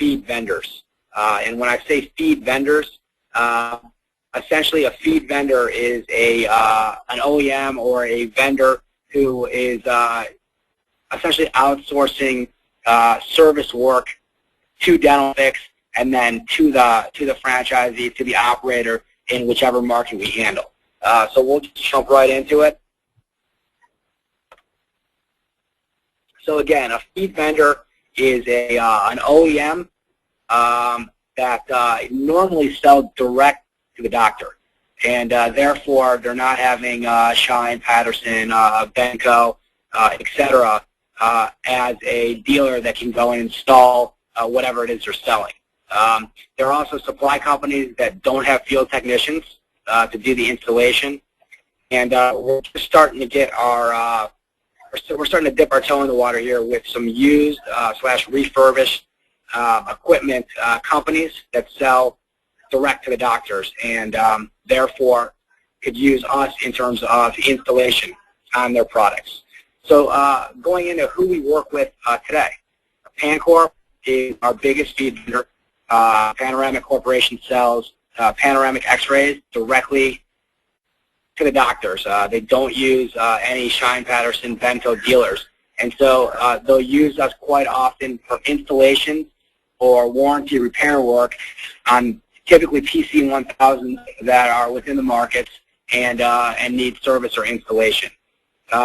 feed vendors. And when I say feed vendors, essentially a feed vendor is an OEM or a vendor who is essentially outsourcing service work to Dentalfix and then to the franchisee, to the operator in whichever market we handle. So we'll just jump right into it. So again, a feed vendor is an OEM that normally sell direct to the doctor, and therefore they're not having Shine, Patterson, Benco, etc. As a dealer that can go and install whatever it is they're selling. There are also supply companies that don't have field technicians to do the installation, and we're just starting to get we're starting to dip our toe in the water here with some used / refurbished equipment companies that sell direct to the doctors, and therefore could use us in terms of installation on their products. So going into who we work with today, Pancorp is our biggest feed vendor. Panoramic Corporation sells panoramic x-rays directly to the doctors. They don't use any Shine, Patterson, Bento dealers. And so they'll use us quite often for installations or warranty repair work on typically PC1000 that are within the markets and need service or installation.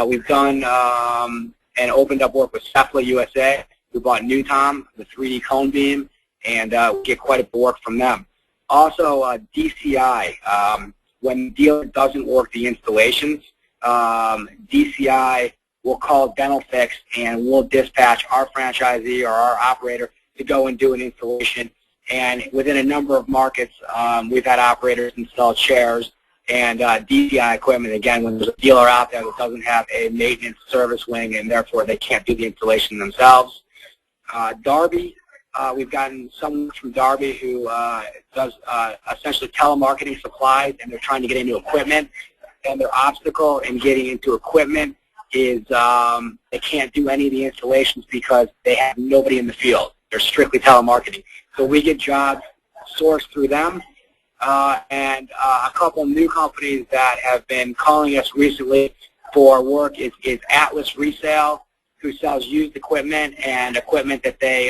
We've done and opened up work with Cephala USA. We bought Newtom, the 3D cone beam, and we get quite a bit of work from them. Also, DCI. When the dealer doesn't work the installations, DCI will call Dentalfix and we'll dispatch our franchisee or our operator to go and do an installation. And within a number of markets, we've had operators install chairs and DCI equipment, again, when there's a dealer out there that doesn't have a maintenance service wing and therefore they can't do the installation themselves. Darby, we've gotten someone from Darby who does essentially telemarketing supplies, and they're trying to get into equipment, and their obstacle in getting into equipment is they can't do any of the installations because they have nobody in the field. They're strictly telemarketing. So we get jobs sourced through them, and a couple new companies that have been calling us recently for work is Atlas Resale, who sells used equipment and equipment that they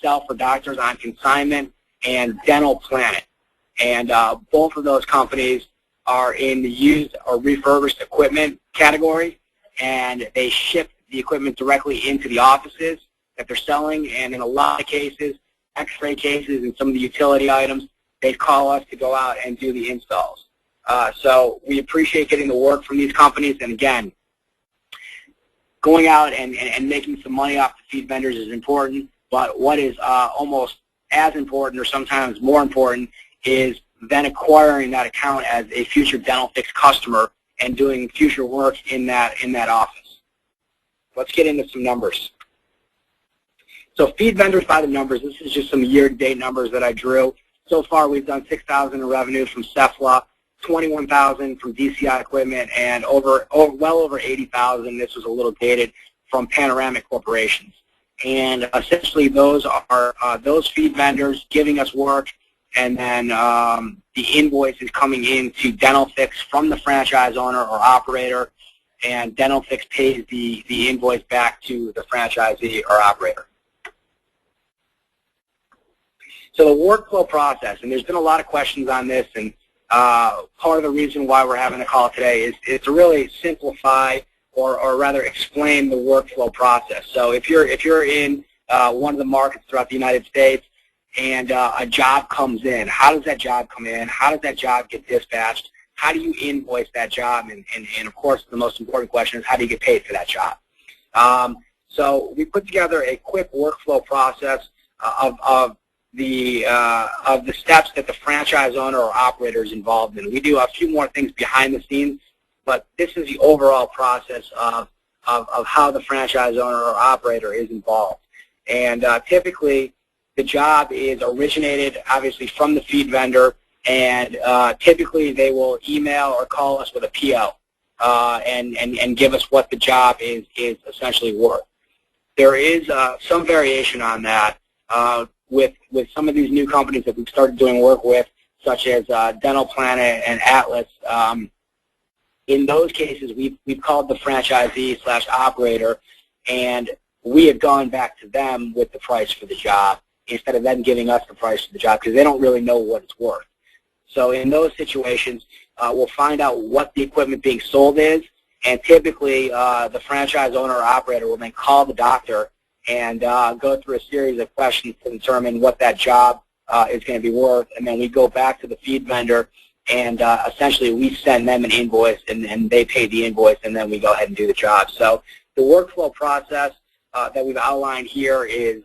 sell for doctors on consignment, and Dental Planet. And both of those companies are in the used or refurbished equipment category, and they ship the equipment directly into the offices that they're selling, and in a lot of cases, x-ray cases and some of the utility items, they call us to go out and do the installs. So we appreciate getting the work from these companies, and again, going out and making some money off the feed vendors is important, but what is almost as important or sometimes more important is then acquiring that account as a future Dentalfix customer and doing future work in that office. Let's get into some numbers. So feed vendors by the numbers. This is just some year-to-date numbers that I drew. So far, we've done $6,000 in revenue from Cephala, $21,000 from DCI equipment, and well over $80,000. This was a little dated from Panoramic Corporations. And essentially, those are those feed vendors giving us work, and then the invoice is coming into Dentalfix from the franchise owner or operator, and Dentalfix pays the invoice back to the franchisee or operator. So the workflow process, and there's been a lot of questions on this, and part of the reason why we're having a call today is to really simplify or rather explain the workflow process. So if you're in one of the markets throughout the United States and a job comes in, how does that job come in? How does that job get dispatched? How do you invoice that job? And of course, the most important question is how do you get paid for that job? So we put together a quick workflow process of the steps that the franchise owner or operator is involved in. We do a few more things behind the scenes, but this is the overall process of how the franchise owner or operator is involved. And typically, the job is originated, obviously, from the feed vendor, and typically they will email or call us with a PO and give us what the job is essentially worth. There is some variation on that. with some of these new companies that we've started doing work with, such as Dental Planet and Atlas. In those cases, we've called the franchisee/operator, and we have gone back to them with the price for the job instead of them giving us the price for the job, because they don't really know what it's worth. So in those situations, we'll find out what the equipment being sold is, and typically the franchise owner or operator will then call the doctor and go through a series of questions to determine what that job is going to be worth, and then we go back to the feed vendor, and essentially we send them an invoice, and they pay the invoice, and then we go ahead and do the job. So the workflow process that we've outlined here is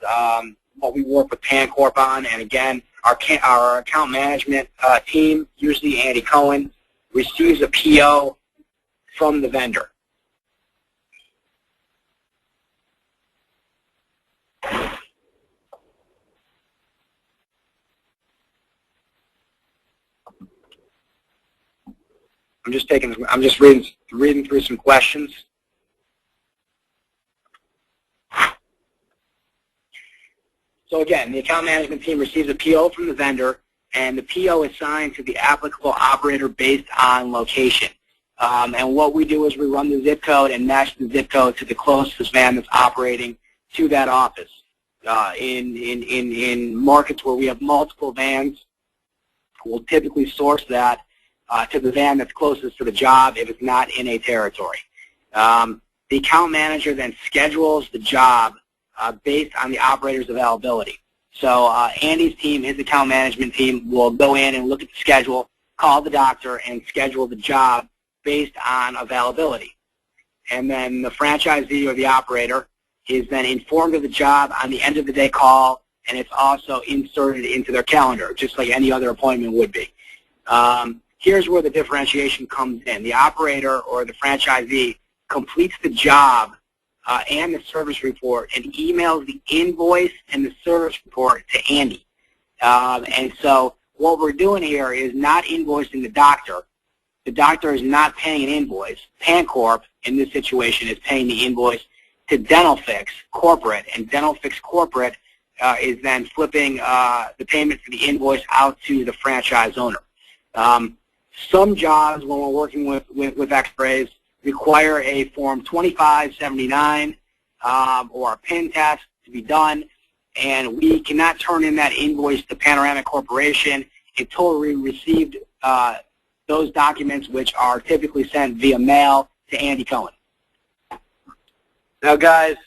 what we work with Pancorp on, and again, our account management team, usually Andy Cohen, receives a PO from the vendor. I'm just reading through some questions. So again, the account management team receives a PO from the vendor, and the PO is signed to the applicable operator based on location. And what we do is we run the zip code and match the zip code to the closest van that's operating to that office. In markets where we have multiple vans, we'll typically source that to the van that's closest to the job if it's not in a territory. The account manager then schedules the job based on the operator's availability. So Andy's team, his account management team, will go in and look at the schedule, call the doctor, and schedule the job based on availability. And then the franchisee or the operator is then informed of the job on the end of the day call, and it's also inserted into their calendar, just like any other appointment would be. Here's where the differentiation comes in. The operator or the franchisee completes the job and the service report and emails the invoice and the service report to Andy. And so what we're doing here is not invoicing the doctor. The doctor is not paying an invoice. Pancorp, in this situation, is paying the invoice to DentalFix Corporate, and DentalFix Corporate is then flipping the payment for the invoice out to the franchise owner. Some jobs, when we're working with X-rays, require a Form 2579 or a PIN test to be done, and we cannot turn in that invoice to Panoramic Corporation until we received those documents, which are typically sent via mail to Andy Cohen. Now, guys,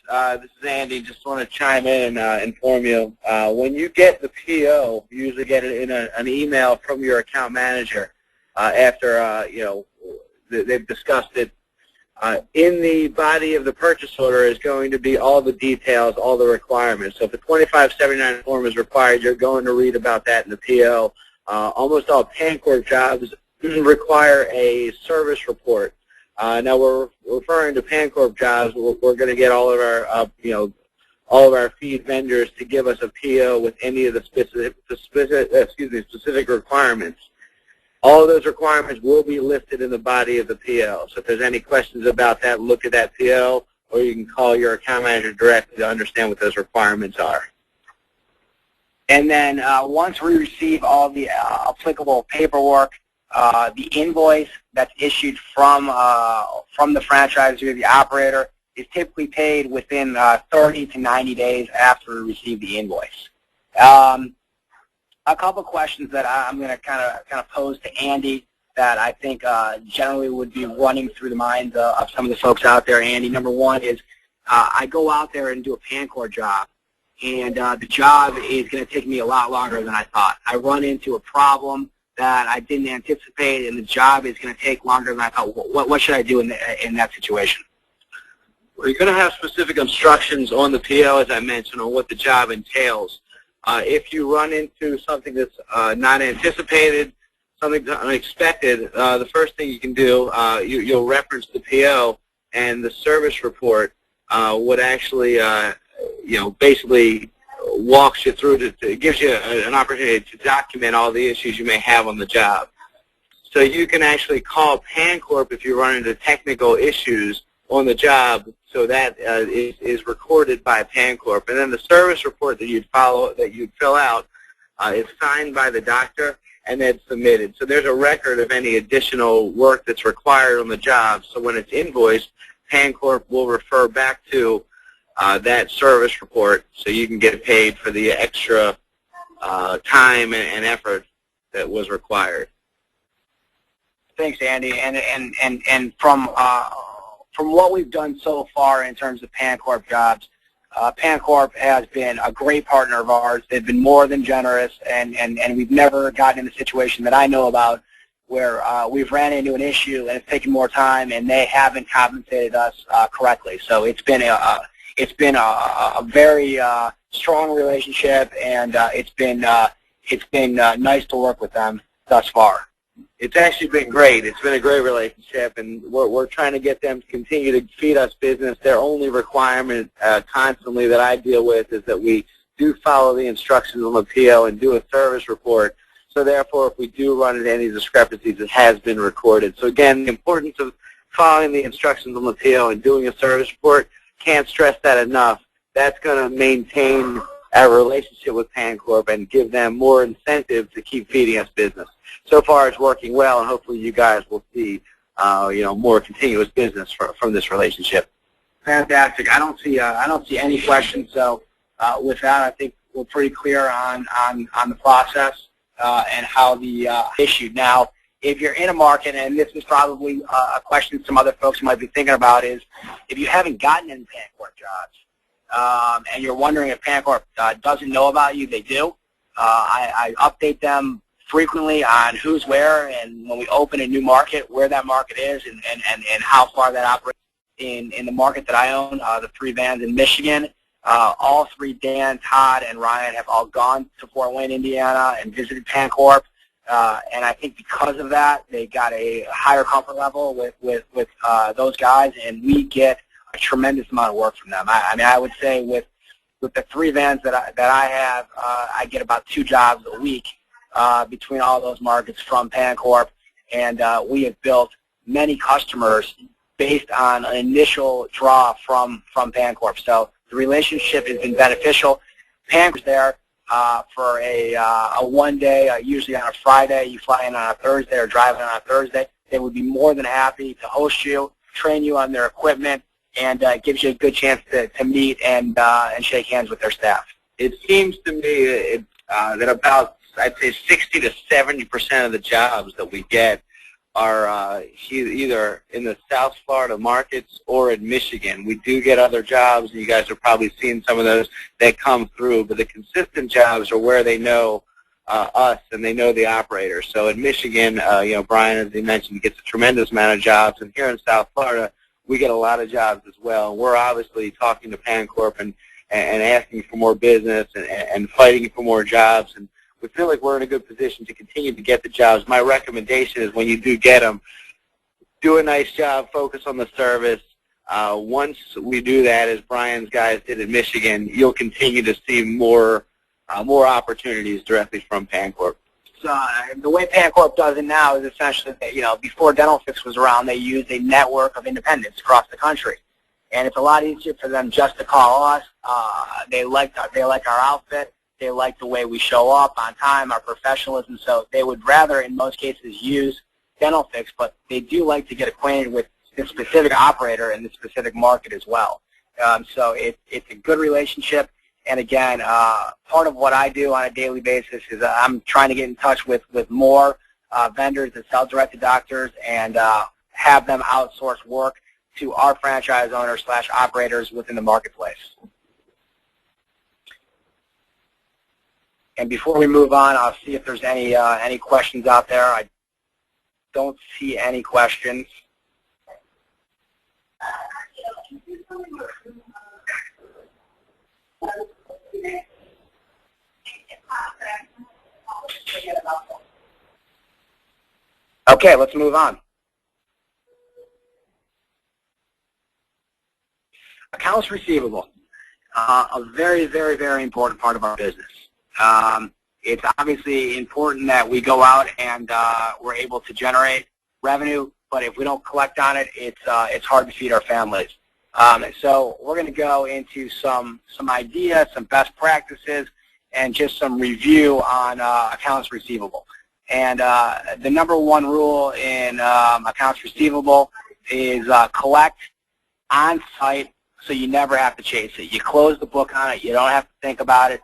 this is Andy. Just want to chime in and inform you. When you get the PO, you usually get it in an email from your account manager after they've discussed it. In the body of the purchase order is going to be all the details, all the requirements. So if the 2579 form is required, you're going to read about that in the PO. Almost all Pancorp jobs require a service report. Now we're referring to Pancorp jobs. We're going to get all of our, all of our feed vendors to give us a PO with any of the specific requirements. All of those requirements will be listed in the body of the PO. So if there's any questions about that, look at that PO, or you can call your account manager directly to understand what those requirements are. And then once we receive all the applicable paperwork, the invoice that's issued from the franchisee or the operator is typically paid within 30 to 90 days after we receive the invoice. A couple questions that I'm going to kind of pose to Andy that I think generally would be running through the minds of some of the folks out there. Andy, number one is I go out there and do a Pancorp job, and the job is going to take me a lot longer than I thought. I run into a problem that I didn't anticipate, and the job is going to take longer than I thought. What should I do in that situation? Well, you're going to have specific instructions on the PO, as I mentioned, on what the job entails. If you run into something that's not anticipated, something that's unexpected, the first thing you can do, you'll reference the PO, and the service report would actually, basically walks you through, it gives you an opportunity to document all the issues you may have on the job. So you can actually call Pancorp if you run into technical issues on the job So that is recorded by Pancorp. And then the service report that you'd fill out is signed by the doctor and then submitted. So there's a record of any additional work that's required on the job. So when it's invoiced, Pancorp will refer back to that service report so you can get paid for the extra time and effort that was required. Thanks, Andy. And from what we've done so far in terms of Pancorp jobs, Pancorp has been a great partner of ours. They've been more than generous, and we've never gotten in a situation that I know about where we've ran into an issue and it's taken more time and they haven't compensated us correctly. So it's been a very strong relationship, and it's been nice to work with them thus far. It's actually been great. It's been a great relationship, and we're trying to get them to continue to feed us business. Their only requirement constantly that I deal with is that we do follow the instructions on the PO and do a service report. So therefore, if we do run into any discrepancies, it has been recorded. So again, the importance of following the instructions on the PO and doing a service report, can't stress that enough. That's going to maintain our relationship with Pancorp and give them more incentive to keep feeding us business. So far, it's working well, and hopefully you guys will see, more continuous business from this relationship. Fantastic. I don't see any questions. So with that, I think we're pretty clear on the process and how the issued. Now, if you're in a market, and this is probably a question some other folks might be thinking about, is if you haven't gotten any Pancorp jobs and you're wondering if Pancorp doesn't know about you, they do. I update them frequently on who's where, and when we open a new market, where that market is and how far that operates. In the market that I own, the 3 vans in Michigan, all 3, Dan, Todd, and Ryan, have all gone to Fort Wayne, Indiana, and visited Pancorp. And I think because of that, they got a higher comfort level with those guys, and we get a tremendous amount of work from them. I mean, I would say with the 3 vans that I have, I get about 2 jobs a week between all those markets from Pancorp, and we have built many customers based on an initial draw from Pancorp. So the relationship has been beneficial. Pancorp's there for a one-day, usually on a Friday. You fly in on a Thursday or drive in on a Thursday. They would be more than happy to host you, train you on their equipment, and gives you a good chance to meet and shake hands with their staff. It seems to me that about, I'd say, 60 to 70% of the jobs that we get are either in the South Florida markets or in Michigan. We do get other jobs, and you guys have probably seen some of those that come through, but the consistent jobs are where they know us and they know the operator. So in Michigan, Brian, as he mentioned, gets a tremendous amount of jobs, and here in South Florida, we get a lot of jobs as well. We're obviously talking to Pancorp and asking for more business and fighting for more jobs, and we feel like we're in a good position to continue to get the jobs. My recommendation is when you do get them, do a nice job, focus on the service. Once we do that, as Brian's guys did in Michigan, you'll continue to see more opportunities directly from Pancorp. So the way Pancorp does it now is essentially that, before DentalFix was around, they used a network of independents across the country. And it's a lot easier for them just to call us. They like our outfit. They like the way we show up on time, our professionalism. So they would rather, in most cases, use DentalFix, but they do like to get acquainted with the specific operator in the specific market as well. So it's a good relationship. And again, part of what I do on a daily basis is I'm trying to get in touch with more vendors that sell direct to doctors and have them outsource work to our franchise owners / operators within the marketplace. And before we move on, I'll see if there's any questions out there. I don't see any questions. Okay, let's move on. Accounts receivable, a very, very, very important part of our business. It's obviously important that we go out and we're able to generate revenue, but if we don't collect on it, it's hard to feed our families. So we're going to go into some ideas, some best practices, and just some review on accounts receivable. And the number one rule in accounts receivable is collect on site, so you never have to chase it. You close the book on it. You don't have to think about it.